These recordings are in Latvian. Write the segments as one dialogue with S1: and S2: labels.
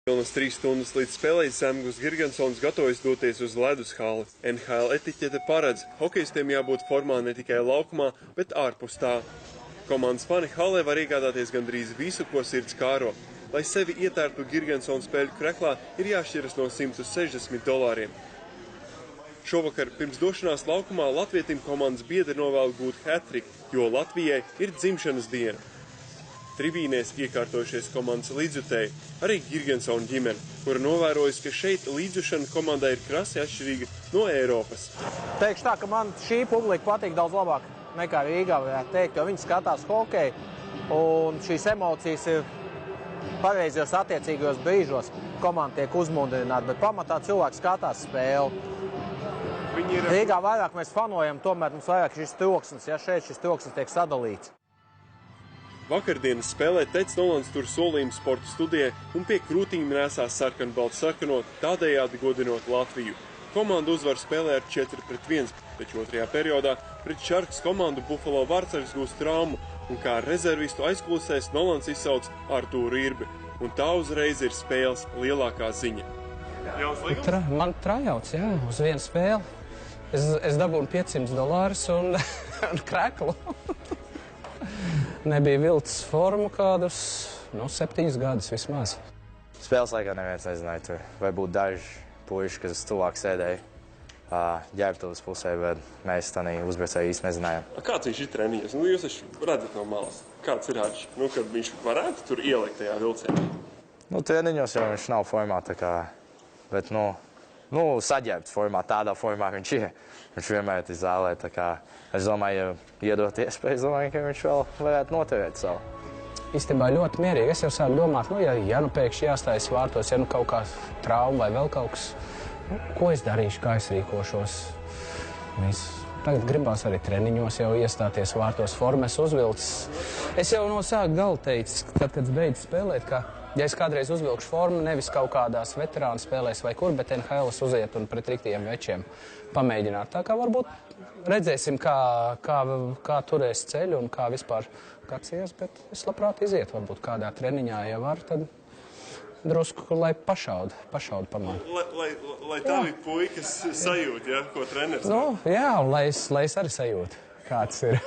S1: Pilnas 3 stundas līdz spēlei Zemgus Girgensons gatavojas doties uz ledus hali. NHL etiķete paredz, hokejistiem jābūt formā ne tikai laukumā, bet ārpus tā. Komandas fani halē var iegādāties gandrīz visu, ko sirds kāro. Lai sevi ietērtu Girgensons spēļu kreklā, ir jāšķiras no $160. Šovakar pirms došanās laukumā latvietim komandas biedri novēl gūt hat-trick, jo Latvijai ir dzimšanas diena. Tribīnēs iekārtojušies komandas līdzjutēji, arī Girgensona ģimene, kura novērojas, ka šeit līdzjušana komandai ir krasi atšķirīga no Eiropas.
S2: Teikšu tā, ka man šī publika patīk daudz labāk nekā Rīgā, varētu teikt, jo viņi skatās hokeju, un šīs emocijas ir pareizajos attiecīgajos brīžos. Komanda tiek uzmundrināta, bet pamatā cilvēks skatās spēli. Rīgā vairāk mēs fanojam, tomēr mums vairāk šis troksnis, ja šeit šis troksnis tiek sadalīts.
S1: Vakardienas spēlē Teds Nolans tur solījumu sporta studijai un pie krūtīm nesās sarkanbaltsarkano, tādējādi godinot Latviju. Komanda uzvar spēlē ar 4-1, taču otrajā periodā pret Sharks komandu Buffalo Vārtsargs gūst traumu, un kā rezervistu aizkulisēs Nolans izsauc Artūru Irbi, un tā uzreiz ir spēles lielākā ziņa.
S3: Man trajauts, jā, uz vienu spēli. Es dabūnu $500 un kreklu. Nebija vilcis formu kādus, 7 gadus vismaz.
S4: Spēles laikā neviens nezināja tur. Vai būtu daži puiši, kas tuvāk sēdēja ģērbtuves pusē, bet mēs tādā uzbrucēji īsti nezinājām.
S1: Kāds viņš ir treniņos? Jūs taču redzat no malas. Kāds ir atšķi? Kad viņš varētu tur ielikt tajā vilcienā?
S4: Treniņos jau viņš nav formā, tā kā, bet, saģērbts formā, tādā formā viņš ir. Viņš vienmēr ir zālē, tā kā es domāju, ja iedot iespēju, es domāju, ka viņš vēl varētu noturēt savu.
S3: Īstenībā ļoti mierīgi. Es jau sāku domāt, ja pēkšņi jāstājas vārtos, ja kaut kā trauma vai vēl kaut kas, ko es darīšu, kā es rīkošos. Tagad gribās arī treniņos jau iestāties vārtos, formas uzvilcis. Es jau no sāka gala teicu, kad es beidzu spēlēt, ka ja es kādreiz uzvilkšu formu, nevis kaut kādās veterānu spēlēs vai kur, bet NHL uziet un pret riktiem večiem pamēģināt. Tā kā varbūt redzēsim, kā turēs ceļu un kā vispār kāds ies, bet es labprāt iziet varbūt kādā treniņā, ja var, tad drusku, lai pašaudu pamāju.
S1: Lai tavi puikas sajūt, ja, ko treneris?
S3: Jā, lai es arī sajūtu, kāds ir.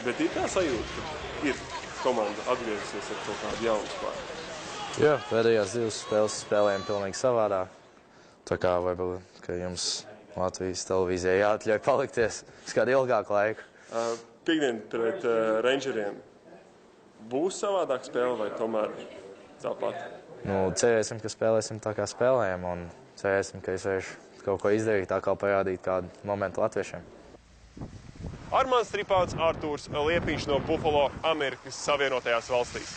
S1: Bet ir tā sajūta, ka ir komanda atgriezusies ar kaut kādu jaunu spēku?
S4: Jā, pēdējās 2 spēles spēlējam pilnīgi savādāk. Tā kā varbūt, ka jums Latvijas televīzijai jāatļauj palikties uz kādu ilgāku laiku.
S1: Piektdien pret Rangeriem būs savādāk spēle vai tomēr tāpat?
S4: Cerēsim, ka spēlēsim tā kā spēlējam un cerēsim, ka es varēšu kaut ko izdarīt, tā kā parādīt kādu momentu latviešiem.
S1: Armāns Tripāns, Artūrs Liepiņš no Buffalo, Amerikas Savienotajās valstīs.